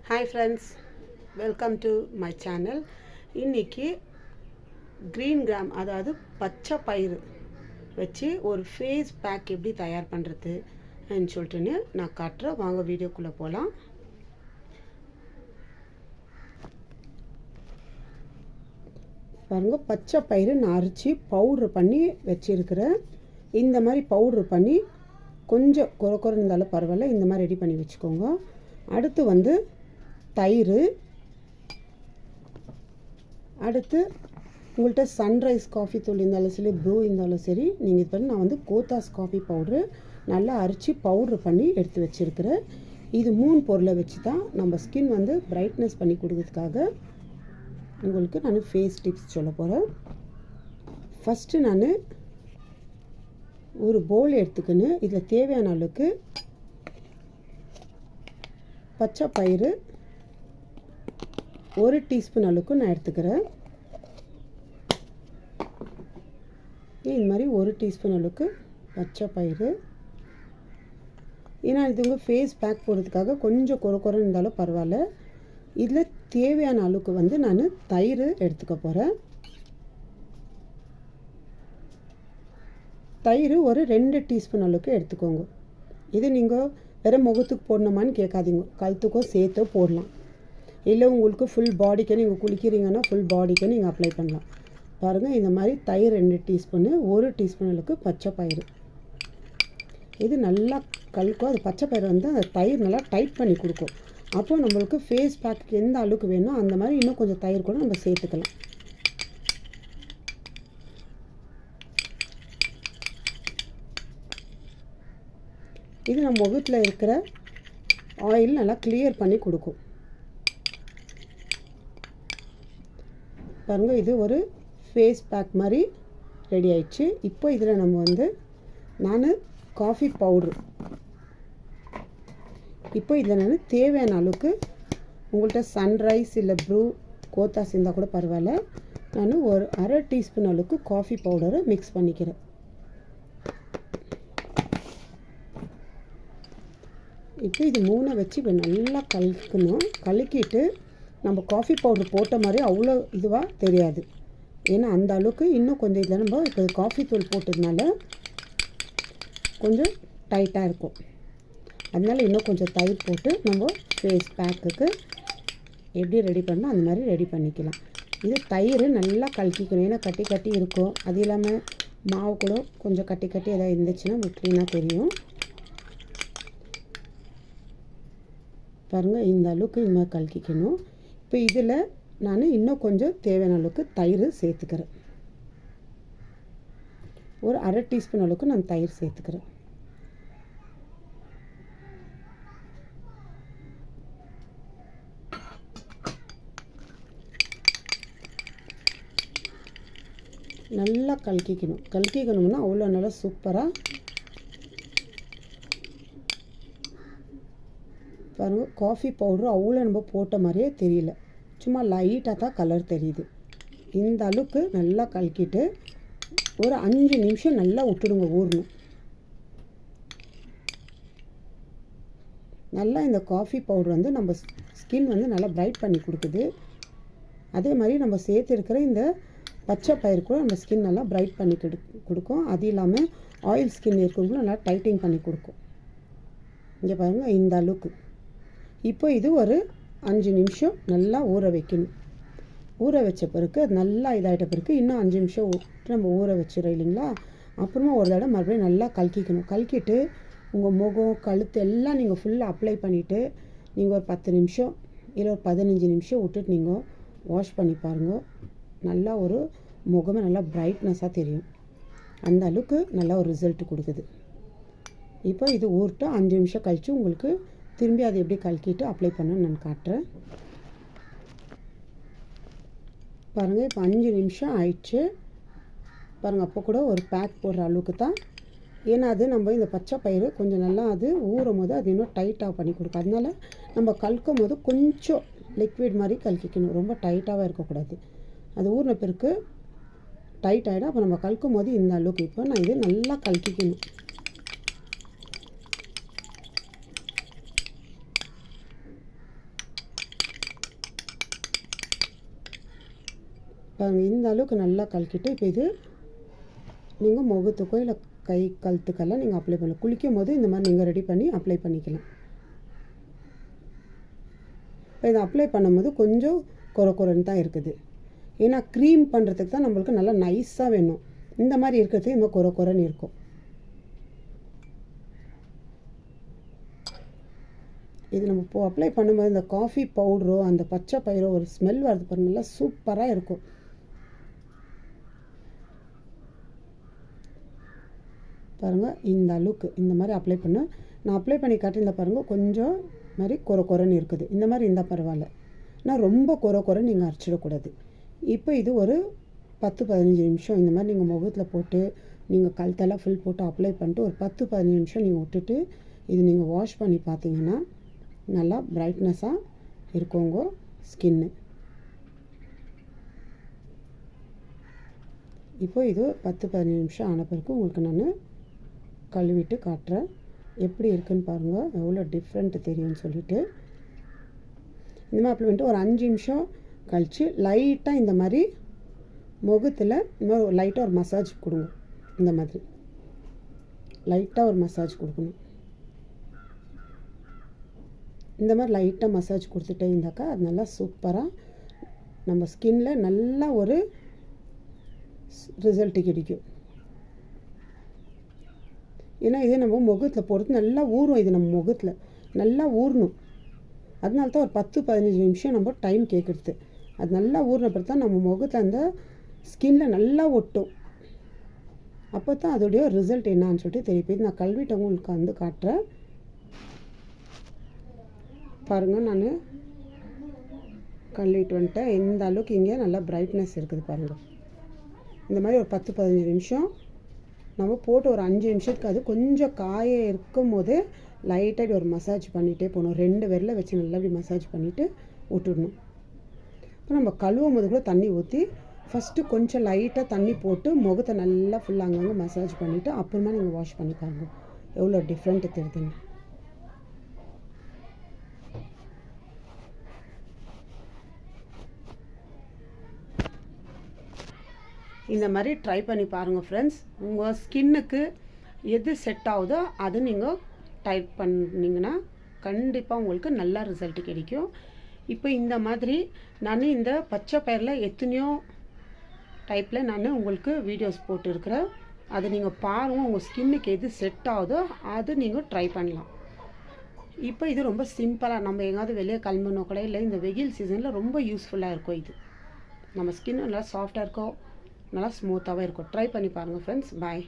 Hi friends, welcome to my channel. இன்றைக்கி green gram, அதாவது பச்சை பயிறு வச்சு ஒரு ஃபேஸ் பேக் எப்படி தயார் பண்ணுறதுன்னு சொல்லிட்டுன்னு நான் காட்டுறேன். வாங்க வீடியோக்குள்ளே போகலாம். பாருங்கள், பச்சை பயிறு நான் அரைச்சி பவுட்ரு பண்ணி வச்சுருக்கிறேன். இந்த மாதிரி பவுட்ரு பண்ணி கொஞ்சம் குறை இருந்தாலும் பரவாயில்ல, இந்த மாதிரி ரெடி பண்ணி வச்சுக்கோங்க. அடுத்து தயிர், அடுத்து உங்கள்கிட்ட சன்ரைஸ் காஃபி தூள் இருந்தாலும் சரி, ப்ரூ இருந்தாலும் சரி, நீங்கள் இது பண்ணி நான் கோத்தாஸ் காஃபி பவுட்ரு நல்லா அரைச்சி பவுட்ரு பண்ணி எடுத்து வச்சுருக்கிறேன். இது 3 பொருளை வச்சு தான் நம்ம ஸ்கின் பிரைட்னஸ் பண்ணி கொடுக்கறதுக்காக உங்களுக்கு நான் ஃபேஸ் டிப்ஸ் சொல்ல போகிறேன். ஃபஸ்ட்டு நான் ஒரு பவுல் எடுத்துக்கின்னு இதில் தேவையான அளவுக்கு பச்சை பயிறு 1 டீஸ்பூன் அளவுக்கு நான் எடுத்துக்கிறேன். இந்த மாதிரி 1 டீஸ்பூன் அளவுக்கு பச்சை பயிறு. ஏன்னா இது ஃபேஸ் பேக் போடுறதுக்காக கொஞ்சம் குறை இருந்தாலும் பரவாயில்ல. இதில் தேவையான அளவுக்கு நான் தயிர் எடுத்துக்க போகிறேன். தயிர் ஒரு 2 டீஸ்பூன் அளவுக்கு எடுத்துக்கோங்க. இது நீங்கள் வேறு முகத்துக்கு போடணுமான்னு கேட்காதீங்க, கழுத்துக்கோ சேர்த்து போடலாம். இல்லை உங்களுக்கு ஃபுல் பாடிக்கு நீங்கள் குளிக்கிறீங்கன்னா ஃபுல் பாடிக்கு நீங்கள் அப்ளை பண்ணலாம். பாருங்கள், இந்த மாதிரி தயிர் 2 டீஸ்பூனு, 1 டீஸ்பூன் அளவுக்கு பச்சை பயிறு. இது நல்லா கலக்கும். அது பச்சை பயிறு அந்த தயிர் நல்லா டைட் பண்ணி கொடுக்கும். அப்போது நம்மளுக்கு ஃபேஸ் பேக்கு எந்த அளவுக்கு வேணும் அந்த மாதிரி இன்னும் கொஞ்சம் தயிர் கூட நம்ம சேர்த்துக்கலாம். இது நம்ம முகத்தில் இருக்கிற ஆயில் நல்லா கிளியர் பண்ணி கொடுக்கும். பாருங்கள், இது ஒரு ஃபேஸ் பேக் மாதிரி ரெடி ஆயிடுச்சு. இப்போ இதில் நம்ம நான் காஃபி பவுட்ரு, இப்போ இதில் நான் தேவையான அளவுக்கு உங்கள்கிட்ட சன்ரைஸ் இல்லை ப்ரூ கோத்தாஸ் இருந்தால் கூட பரவாயில்ல, நான் ஒரு 1/2 டீஸ்பூன் அளவுக்கு காஃபி பவுடரை மிக்ஸ் பண்ணிக்கிறேன். இப்போ இது 3 வச்சு இப்போ நல்லா கலக்கணும். கலக்கிட்டு நம்ம காஃபி பவுடர் போட்ட மாதிரி அவ்வளோ இதுவாக தெரியாது. ஏன்னா அந்த அளவுக்கு இன்னும் கொஞ்சம் இதில் நம்ம இப்போ காஃபி தூள் போட்டதுனால கொஞ்சம் டைட்டாக இருக்கும். அதனால் இன்னும் கொஞ்சம் தயிர் போட்டு நம்ம ஃபேஸ் பேக்குக்கு எப்படி ரெடி பண்ணோம் அந்த மாதிரி ரெடி பண்ணிக்கலாம். இது தயிர் நல்லா கலக்கிக்கணும். ஏன்னா கட்டி கட்டி இருக்கும். அது இல்லாமல் மாவு கூட கொஞ்சம் கட்டி கட்டி எதாவது இருந்துச்சுன்னா நமக்கு க்ளீனாக தெரியும். பாருங்கள், இந்த அளவுக்கு இந்த மாதிரி கலக்கிக்கணும். இப்போ இதில் நான் இன்னும் கொஞ்சம் தேவையான அளவுக்கு தயிர் சேர்த்துக்கிறேன். ஒரு 1/2 டீஸ்பூன் அளவுக்கு நான் தயிர் சேர்த்துக்கிறேன். நல்லா கலக்கிக்கணும்னா அவ்வளோ நல்லா சூப்பராக. பாருங்கள், காஃபி பவுட்ரு அவ்வளோ நம்ம போட்ட மாதிரியே தெரியல, சும்மா லைட்டாக தான் கலர் தெரியுது. இந்த அளவுக்கு நல்லா கலக்கிட்டு ஒரு 5 நிமிஷம் நல்லா விட்டுடுங்க ஊறணும். நல்லா இந்த காஃபி பவுட்ரு நம்ம ஸ்கின் நல்லா பிரைட் பண்ணி கொடுக்குது. அதே மாதிரி நம்ம சேர்த்துருக்கிற இந்த பச்சை பயிறு கூட நம்ம ஸ்கின் நல்லா பிரைட் பண்ணி கொடுக்கும். அது இல்லாமல் ஆயில் ஸ்கின் இருக்கிறவங்களும் நல்லா டைட்டிங் பண்ணி கொடுக்கும். இங்கே பாருங்கள், இந்த அளவுக்கு. இப்போ இது ஒரு 5 நிமிஷம் நல்லா ஊற வைக்கணும். ஊற வச்ச பிறகு அது நல்லா இதாகிட்ட பிறகு இன்னும் 5 நிமிஷம் நம்ம ஊற வச்சிடறோம் இல்லைங்களா. அப்புறமா ஒரு தடவை மறுபடியும் நல்லா கலக்கிக்கணும். கலக்கிட்டு உங்கள் முகம் கழுத்து எல்லாம் நீங்கள் ஃபுல்லாக அப்ளை பண்ணிவிட்டு நீங்கள் ஒரு 10 நிமிஷம் இல்லை ஒரு 15 நிமிஷம் விட்டுட்டு நீங்கள் வாஷ் பண்ணி பாருங்கள். நல்லா ஒரு முகமே நல்லா பிரைட்னஸாக தெரியும். அந்த அளவுக்கு நல்லா ஒரு ரிசல்ட் கொடுக்குது. இப்போ இது ஊறிட்டு 5 நிமிஷம் கழித்து உங்களுக்கு திரும்பி அதை எப்படி கலக்கிட்டு அப்ளை பண்ணணும்னு நான் காட்டுறேன். பாருங்கள், இப்போ 5 நிமிஷம் ஆயிடுச்சு. பாருங்கள், அப்போ கூட ஒரு பேக் போடுற அளவுக்கு தான். ஏன்னா அது நம்ம இந்த பச்சை பயிறு கொஞ்சம் நல்லா அது ஊறும் போது அது இன்னும் டைட்டாக பண்ணி கொடுக்கும். அதனால நம்ம கலக்கும் போது கொஞ்சம் லிக்விட் மாதிரி கலக்கிக்கணும், ரொம்ப டைட்டாகவே இருக்கக்கூடாது. அது ஊறின பிறகு டைட் ஆகிடும். அப்போ நம்ம கலக்கும் போது இந்த அளவுக்கு. இப்போ நான் இது நல்லா கலக்கிக்கணும். பாருங்கள், இந்த அளவுக்கு நல்லா கலக்கிட்டு இப்போ இது நீங்கள் முகத்துக்கோ இல்லை கை கழுத்துக்கெல்லாம் நீங்கள் அப்ளை பண்ணலாம். குளிக்கும் போது இந்த மாதிரி நீங்கள் ரெடி பண்ணி அப்ளை பண்ணிக்கலாம். இப்போ இதை அப்ளை பண்ணும்போது கொஞ்சம் குறைன்னு தான் இருக்குது. ஏன்னா க்ரீம் பண்ணுறதுக்கு தான் நம்மளுக்கு நல்லா நைஸாக வேணும். இந்த மாதிரி இருக்கிறதுக்கு இன்னும் குறைன்னு இருக்கும். இது நம்ம இப்போ அப்ளை பண்ணும்போது இந்த காஃபி பவுடரோ அந்த பச்சை பயிரோ ஒரு ஸ்மெல் வரது பாருங்க, நல்லா சூப்பராக இருக்கும். பாருங்கள், இந்த அளவுக்கு இந்த மாதிரி அப்ளை பண்ண நான் அப்ளை பண்ணி காட்டியிருந்தா பாருங்கள், கொஞ்சம் மாதிரி குறைன்னு இருக்குது. இந்த மாதிரி இருந்தால் பரவாயில்ல. ஆனால் ரொம்ப குறைன்னு நீங்கள் அரைச்சிடக்கூடாது. இப்போ இது ஒரு 10-15 நிமிஷம் இந்த மாதிரி நீங்கள் முகத்தில் போட்டு நீங்கள் கழுத்தெல்லாம் ஃபுல் போட்டு அப்ளை பண்ணிட்டு ஒரு 10-15 நிமிஷம் நீங்கள் விட்டுட்டு இது நீங்கள் வாஷ் பண்ணி பார்த்தீங்கன்னா நல்லா பிரைட்னஸாக இருக்கும் உங்கள் ஸ்கின்னு. இப்போ இது 10-15 நிமிஷம் ஆன பிறகு உங்களுக்கு நான் கழுவிட்டு காட்டுறேன் எப்படி இருக்குன்னு பாருங்கள், எவ்வளோ டிஃப்ரெண்ட் தெரியும்னு சொல்லிட்டு. இந்த மாதிரி அப்ளை பண்ணிட்டு ஒரு 5 நிமிஷம் கழித்து லைட்டாக இந்த மாதிரி முகத்தில் இன்னும் லைட்டாக ஒரு மசாஜ் கொடுங்க. இந்த மாதிரி லைட்டாக ஒரு மசாஜ் கொடுக்கணும். இந்த மாதிரி லைட்டாக மசாஜ் கொடுத்துட்டே இருந்தாக்கா அது நல்லா சூப்பராக நம்ம ஸ்கின்ல நல்லா ஒரு ரிசல்ட்டு கிடைக்கும். ஏன்னா இதே நம்ம முகத்தில் போடுறது நல்லா ஊறும். இது நம்ம முகத்தில் நல்லா ஊறணும். அதனால தான் ஒரு 10-15 நிமிஷம் நம்ம டைம் கேட்குறது. அது நல்லா ஊறின பிறகு தான் நம்ம முகத்தில் அந்த ஸ்கின்ல நல்லா ஒட்டும். அப்போ தான் அதோடைய ரிசல்ட் என்னான்னு சொல்லிட்டு தெரியும். நான் கழுவிட்டு உங்களுக்கு வந்து காட்டுறேன் பாருங்கள். நான் கழுவிட்டு வந்துட்டேன். எந்த அளவுக்கு இங்கே நல்லா பிரைட்னஸ் இருக்குது பாருங்கள். இந்த மாதிரி ஒரு 10-15 நிமிஷம் நம்ம போட்டு ஒரு 5 நிமிஷத்துக்கு அது கொஞ்சம் காய இருக்கும் போது லைட்டாக ஒரு மசாஜ் பண்ணிகிட்டே போகணும். 2 விரலை வச்சு நல்லா இப்படி மசாஜ் பண்ணிவிட்டு விட்டுடணும். இப்போ நம்ம கழுவும் போது கூட தண்ணி ஊற்றி ஃபஸ்ட்டு கொஞ்சம் லைட்டாக தண்ணி போட்டு முகத்தை நல்லா ஃபுல்லாக அங்கங்கே மசாஜ் பண்ணிவிட்டு அப்புறமா நீங்கள் வாஷ் பண்ணி பாருங்கள் எவ்வளோ டிஃப்ரெண்ட்டு தெரியுதுன்னு. இந்த மாதிரி ட்ரை பண்ணி பாருங்கள் ஃப்ரெண்ட்ஸ். உங்கள் ஸ்கின்னுக்கு எது செட் ஆகுதோ அது நீங்கள் டைப் பண்ணிங்கன்னா கண்டிப்பாக உங்களுக்கு நல்ல ரிசல்ட் கிடைக்கும். இப்போ இந்த மாதிரி நான் இந்த பச்சை பயிரில் எத்தனையோ டைப்பில் நான் உங்களுக்கு வீடியோஸ் போட்டுருக்கிறேன். அதை நீங்கள் பாருங்கள், உங்கள் ஸ்கின்னுக்கு எது செட் ஆகுதோ அது நீங்கள் ட்ரை பண்ணலாம். இப்போ இது ரொம்ப சிம்பிளாக நம்ம எங்கேயாவது வெளியே கிளம்பணும் கூட இல்லை, இந்த வெயில் சீசனில் ரொம்ப யூஸ்ஃபுல்லாக இருக்கும். இது நம்ம ஸ்கின் நல்லா சாஃப்டாக இருக்கும், நல்லா ஸ்மூத்தாகவே இருக்கும். ட்ரை பண்ணி பாருங்கள் ஃப்ரெண்ட்ஸ். பாய்.